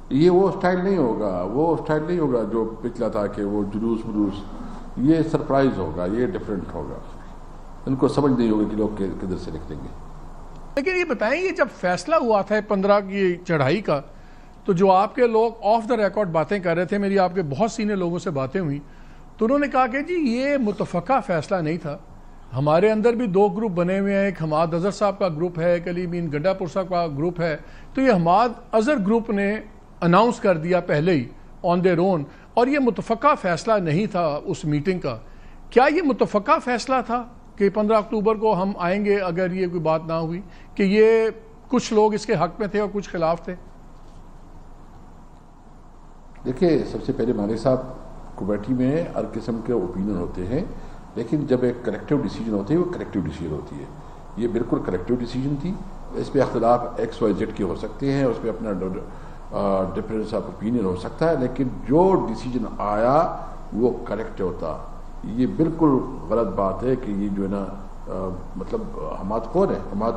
یہ وہ اسٹائل نہیں ہوگا جو پچھلا تھا کہ وہ جلوس ولوس. یہ سرپرائز ہوگا, یہ ڈفرینٹ ہوگا. ان کو سمجھ نہیں ہوگی کہ لوگ کدھر سے نکلیں گے. لیکن یہ بتائیں, یہ جب فیصلہ ہوا تھا 15 کی چڑھائی کا, تو جو آپ کے لوگ آف دا ریکارڈ باتیں کر رہے تھے, میری آپ کے بہت سینئر لوگوں سے باتیں ہوئی, تو انہوں نے کہا کہ جی یہ متفقہ فیصلہ نہیں تھا, ہمارے اندر بھی 2 گروپ بنے ہوئے ہیں, ایک حماد اظہر صاحب کا گروپ ہے, ایک علی امین گنڈا پور صاحب کا گروپ ہے, تو یہ حماد اظہر گروپ نے اناؤنس کر دیا پہلے ہی آن دیئر اون, اور یہ متفقہ فیصلہ نہیں تھا اس میٹنگ کا. کیا یہ متفقہ فیصلہ تھا کہ 15 اکتوبر کو ہم آئیں گے اگر یہ کوئی بات نہ ہوئی, کہ یہ کچھ لوگ اس کے حق میں تھے اور کچھ خلاف تھے؟ دیکھیے, سب سے پہلے مالک صاحب کمیٹی میں ہر قسم کے اوپینین ہوتے ہیں, لیکن جب ایک کلیکٹیو ڈیسیجن ہوتی ہے وہ کلیکٹیو ڈیسیجن ہوتی ہے. یہ بالکل کلیکٹیو ڈیسیجن تھی. اس پہ اختلاف ایکس وائی زیڈ کے ہو سکتے ہیں, اس پہ اپنا ڈفرینس آف اوپینین ہو سکتا ہے, لیکن جو ڈیسیجن آیا وہ کریکٹ ہوتا. یہ بالکل غلط بات ہے کہ یہ جو ہے نا مطلب حماد کون ہے, حماد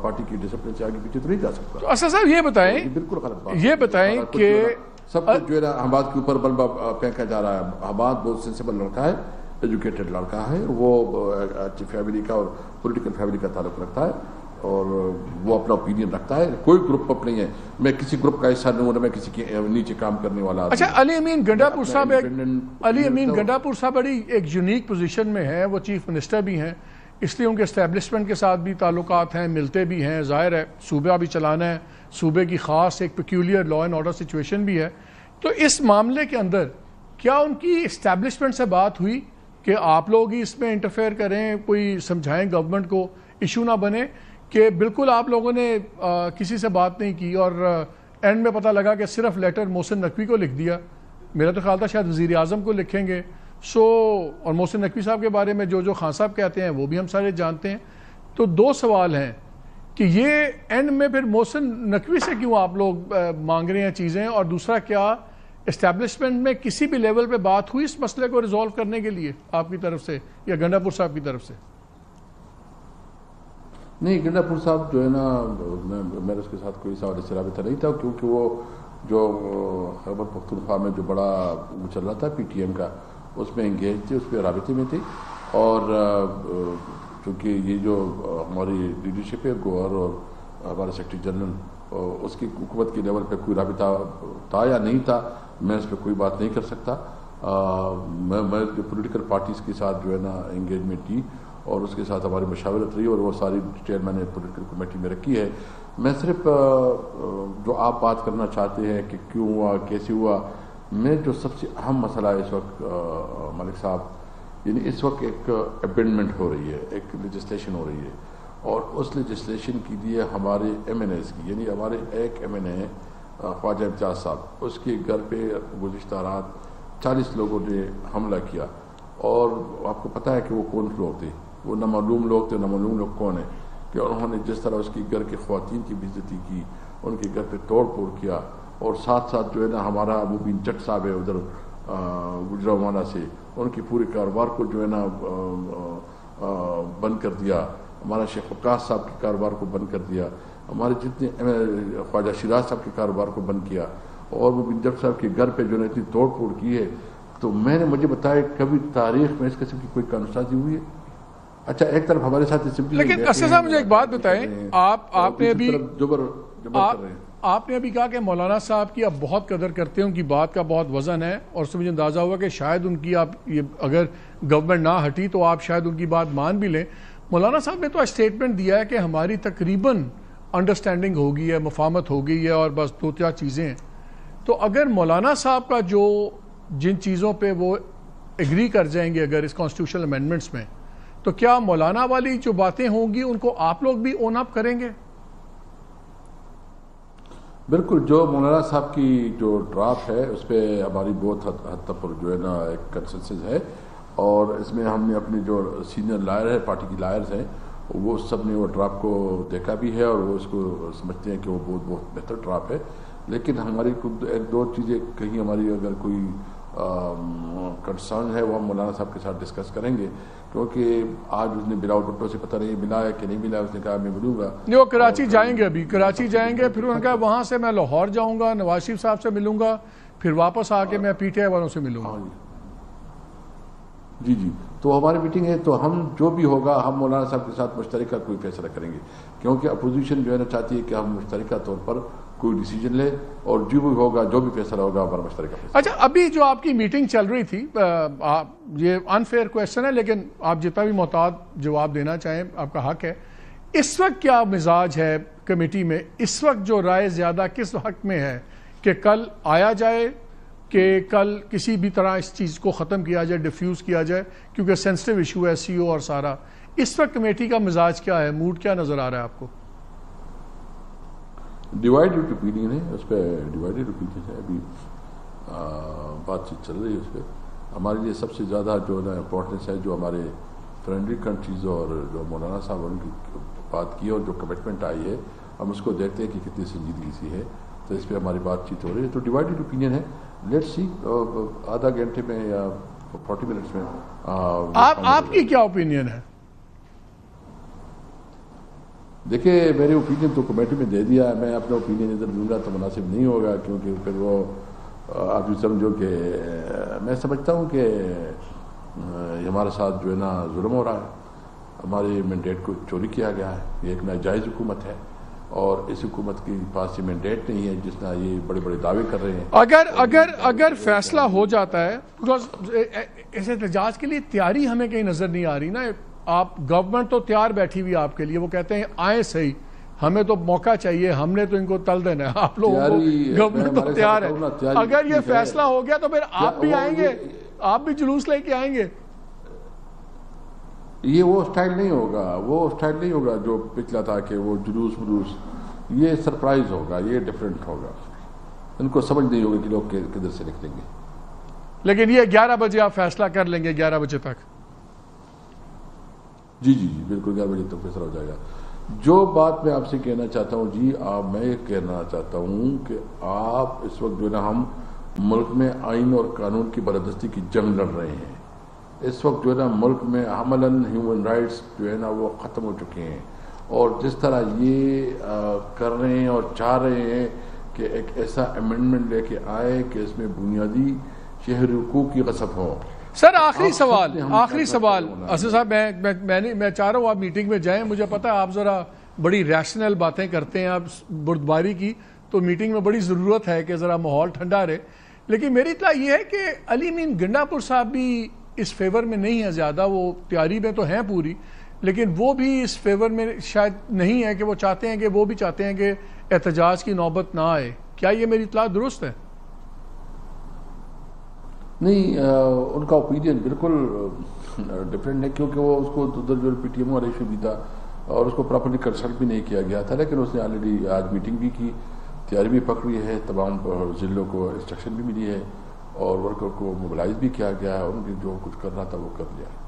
پارٹی کی ڈسپلن سے آگے پیچھے تو نہیں جا سکتا. اسد صاحب یہ بتائیں, یہ بالکل غلط بات. یہ بتائیں کہ سب کچھ جو ہے نا حماد کے اوپر بلبا پھینکا جا رہا ہے. حماد بہت سینسیبل لڑکا ہے, ایجوکیٹڈ لڑکا ہے, وہ اچھی فیملی کا اور پولیٹیکل فیملی کا تعلق رکھتا ہے, اور وہ اپنا اوپینین رکھتا ہے. کوئی گروپ اپ نہیں ہے, میں کسی گروپ کا حصہ نہیں ہوں, میں کسی کے نیچے کام کرنے والا. اچھا, علی امین گنڈا پور صاحب بڑی ایک یونیک پوزیشن میں ہے, وہ چیف منسٹر بھی ہیں, اس لیے ان کے اسٹیبلشمنٹ کے ساتھ بھی تعلقات ہیں, ملتے بھی ہیں, ظاہر ہے صوبہ بھی چلانا ہے, صوبے کی خاص ایک peculiar law and order situation بھی ہے. تو اس معاملے کے اندر کیا ان کی اسٹیبلشمنٹ سے بات ہوئی کہ آپ لوگ ہی اس میں انٹرفیئر کریں, کوئی سمجھائیں گورنمنٹ کو, ایشو نہ بنے, کہ بالکل آپ لوگوں نے کسی سے بات نہیں کی اور اینڈ میں پتہ لگا کہ صرف لیٹر محسن نقوی کو لکھ دیا؟ میرا تو خیال تھا شاید وزیر اعظم کو لکھیں گے. اور محسن نقوی صاحب کے بارے میں جو خان صاحب کہتے ہیں وہ بھی ہم سارے جانتے ہیں. تو 2 سوال ہیں کہ یہ اینڈ میں پھر محسن نقوی سے کیوں آپ لوگ مانگ رہے ہیں چیزیں, اور دوسرا کیا اسٹیبلشمنٹ میں کسی بھی لیول پہ بات ہوئی اس مسئلے کو ریزالو کرنے کے لیے آپ کی طرف سے یا گنڈا پور صاحب کی طرف سے؟ نہیں, گنڈا پور صاحب جو ہے نا, میرا اس کے ساتھ کوئی سوال سے رابطہ نہیں تھا, کیونکہ وہ جو خیبر پختونخوا میں جو بڑا وہ چل رہا تھا پی ٹی ایم کا, اس میں انگیج تھے, اس پہ رابطے میں تھے. اور چونکہ یہ جو ہماری لیڈرشپ ہے, گوہر اور ہمارے سیکرٹری جنرل, اس کی حکومت کے لیول پہ کوئی رابطہ تھا یا نہیں تھا, میں اس پہ کوئی بات نہیں کر سکتا. میں جو پولیٹیکل پارٹیز کے ساتھ جو ہے نا انگیجمنٹ تھی, اور اس کے ساتھ ہماری مشاورت رہی, اور وہ ساری ڈیٹیل میں نے پولیٹیکل کمیٹی میں رکھی ہے. میں صرف جو آپ بات کرنا چاہتے ہیں کہ کیوں ہوا, کیسے ہوا, میں جو سب سے اہم مسئلہ ہے اس وقت ملک صاحب, یعنی اس وقت ایک امینڈمنٹ ہو رہی ہے, ایک لیجسلیشن ہو رہی ہے, اور اس لیجسلیشن کی لیے ہمارے ایم این ایز کی, یعنی ہمارے ایک ایم این اے خواجہ امتیاز صاحب, اس کے گھر پہ گزشتہ رات 40 لوگوں نے حملہ کیا. اور آپ کو پتہ ہے کہ وہ کون لوگ تھے, وہ نامعلوم لوگ تھے. نامعلوم لوگ کون ہیں کہ انہوں نے جس طرح اس کے گھر کے خواتین کی بے عزتی کی, ان کے گھر پہ توڑ پھوڑ کیا, اور ساتھ ساتھ جو ہے نا ہمارا مبین جٹ صاحب ہے ادھر گجرانوالہ سے, ان کی پورے کاروبار کو جو ہے نا بند کر دیا. ہمارا شیخ وقاص صاحب کے کاروبار کو بند کر دیا, ہمارے جتنے خواجہ شیراز صاحب کے کاروبار کو بند کیا, اور مبین جٹ صاحب کے گھر پہ جو ہے اتنی توڑ پھوڑ کی ہے. تو میں نے مجھے بتایا کبھی تاریخ میں اس قسم کی کوئی قانون سازی ہوئی ہے؟ اچھا, ایک طرف ہمارے ساتھ لیکن اسد صاحب مجھے ایک بات بتائیں, آپ نے ابھی کہا کہ مولانا صاحب کی آپ بہت قدر کرتے ہیں, ان کی بات کا بہت وزن ہے, اور اس سے مجھے اندازہ ہوا کہ شاید ان کی آپ یہ اگر گورنمنٹ نہ ہٹی تو آپ شاید ان کی بات مان بھی لیں. مولانا صاحب نے تو اسٹیٹمنٹ دیا ہے کہ ہماری تقریباً انڈرسٹینڈنگ ہو گئی ہے, مفاہمت ہو گئی ہے, اور بس 2-4 چیزیں ہیں. تو اگر مولانا صاحب کا جو جن چیزوں پہ وہ ایگری کر جائیں گے اگر اس کانسٹیٹیوشنل امینڈمنٹس میں, تو کیا مولانا والی جو باتیں ہوں گی ان کو آپ لوگ بھی اون اپ کریں گے؟ بالکل, جو مولانا صاحب کی جو ڈرافٹ ہے اس پہ ہماری بہت حد تک پر جو ہے نا ایک کنسنسس ہے, اور اس میں ہم نے اپنے جو سینئر لائر ہے, پارٹی کی لائرز ہیں, وہ سب نے وہ ڈرافٹ کو دیکھا بھی ہے, اور وہ اس کو سمجھتے ہیں کہ وہ بہت بہتر ڈرافٹ ہے. لیکن ہماری 1-2 چیزیں کہیں ہماری اگر کوئی کنسرن ہے وہ ہم مولانا صاحب کے ساتھ ڈسکس کریں گے، کیونکہ آج اس نے بلاؤ ٹوٹو سے پتہ نہیں ملا ہے کہ نہیں ملا، اس نے کہا میں ملوں گا. نہیں، وہ کراچی جائیں گے، ابھی کراچی جائیں گے، پھر انہوں نے کہا وہاں سے میں لاہور جاؤں گا، نواز شریف صاحب سے ملوں گا، پھر واپس آ کے میں پی ٹی آئی والوں سے ملوں گا. جی جی، تو ہماری میٹنگ ہے، تو ہم جو بھی ہوگا ہم مولانا صاحب کے ساتھ مشترکہ کوئی فیصلہ کریں گے، کیونکہ اپوزیشن جو ہے نا چاہتی ہے کہ ہم مشترکہ طور پر کوئی ڈیسیجن لے، اور جو بھی ہوگا جو بھی فیصلہ ہوگا ہمارا مشترکہ فیصلہ. اچھا، ابھی جو آپ کی میٹنگ چل رہی تھی، یہ انفیئر کویسچن ہے لیکن آپ جتنا بھی محتاط جواب دینا چاہیں آپ کا حق ہے. اس وقت کیا مزاج ہے کمیٹی میں؟ اس وقت جو رائے زیادہ کس حق میں ہے کہ کل آیا جائے، کہ کل کسی بھی طرح اس چیز کو ختم کیا جائے، ڈیفیوز کیا جائے، کیونکہ سینسٹیو ایشو ہے سی او اور سارا. اس وقت کمیٹی کا مزاج کیا ہے، موڈ کیا نظر آ رہا ہے آپ کو؟ ڈیوائیڈڈ اوپینین ہے، اس پہ ڈیوائیڈڈ اوپینین ہے، ابھی بات چیت چل رہی ہے اس پہ. ہمارے لیے سب سے زیادہ جو نا امپورٹنس ہے جو ہمارے فرینڈلی کنٹریز اور جو مولانا صاحب ان کی بات کی اور جو کمٹمنٹ آئی ہے، ہم اس کو دیکھتے ہیں کہ کتنی سنجیدگی سی ہے، تو اس پہ ہماری بات چیت ہو رہی ہے. تو ڈیوائیڈڈ اوپینین ہے، لیٹس سی آدھا گھنٹے میں یا 40 منٹس میں آپ کی کیا اوپینین ہے؟ دیکھیں میرے اوپینین تو کمیٹی میں دے دیا ہے، میں اپنا اوپینین ادھر دوں گا تو مناسب نہیں ہوگا، کیونکہ پھر وہ آپ یہ سمجھو کہ میں سمجھتا ہوں کہ ہمارے ساتھ جو ہے نا ظلم ہو رہا ہے، ہمارے مینڈیٹ کو چوری کیا گیا ہے. یہ ایک ناجائز حکومت ہے اور اس حکومت کے پاس یہ مینڈیٹ نہیں ہے جس طرح یہ بڑے بڑے دعوے کر رہے ہیں. اگر فیصلہ ہو جاتا ہے، اس احتجاج کے لیے تیاری ہمیں کہیں نظر نہیں آ رہی نا. آپ گورنمنٹ تو تیار بیٹھی ہوئی آپ کے لیے، وہ کہتے ہیں آئیں صحیح، ہمیں تو موقع چاہیے، ہم نے تو ان کو تل دینا ہے. آپ لوگوں کو گورنمنٹ تو تیار ہے، اگر یہ فیصلہ ہو گیا تو پھر آپ بھی آئیں گے، آپ بھی جلوس لے کے آئیں گے. یہ وہ سٹائل نہیں ہوگا جو پچھلا تھا کہ وہ جلوس، یہ سرپرائز ہوگا، یہ ڈیفرنٹ ہوگا. ان کو سمجھ نہیں ہوگی کہ لوگ کدھر سے نکلیں گے. لیکن یہ 11 بجے آپ فیصلہ کر لیں گے، 11 بجے تک؟ جی بالکل 11 بجے تک فیصلہ ہو جائے گا. جو بات میں آپ سے کہنا چاہتا ہوں جی، میں یہ کہنا چاہتا ہوں کہ آپ اس وقت جو ہے نا ہم ملک میں آئین اور قانون کی بالادستی کی جنگ لڑ رہے ہیں. اس وقت جو ہے نا ملک میں عملاً ہیومن رائٹس جو ہے نا وہ ختم ہو چکے ہیں، اور جس طرح یہ کر رہے ہیں اور چاہ رہے ہیں کہ ایک ایسا امینڈمنٹ لے کے آئے کہ اس میں بنیادی شہری حقوق کی غصب ہو. سر آخری سوال اسد صاحب، میں چاہ رہا ہوں آپ میٹنگ میں جائیں. مجھے پتا ہے آپ ذرا بڑی ریشنل باتیں کرتے ہیں، آپ بردباری کی، تو میٹنگ میں بڑی ضرورت ہے کہ ذرا ماحول ٹھنڈا رہے. لیکن میری اطلاع یہ ہے کہ علی امین گنڈا پور صاحب بھی اس فیور میں نہیں ہے زیادہ، وہ تیاری میں تو ہیں پوری، لیکن وہ بھی اس فیور میں شاید نہیں ہے، کہ وہ چاہتے ہیں کہ وہ بھی چاہتے ہیں کہ احتجاج کی نوبت نہ آئے. کیا یہ میری اطلاع درست ہے؟ نہیں، ان کا اوپینین بالکل ڈفرینٹ ہے، کیونکہ وہ اس کو ادھر جو پی ٹی ایم والا ایشو بھی تھا اور اس کو پراپرلی کنسلٹ بھی نہیں کیا گیا تھا. لیکن اس نے آلریڈی آج میٹنگ بھی کی، تیاری بھی پکڑی ہے، تمام ضلعوں کو انسٹرکشن بھی ملی ہے اور ورکر کو موبلائز بھی کیا گیا ہے، اور ان کی جو کچھ کرنا تھا وہ کر لیا ہے.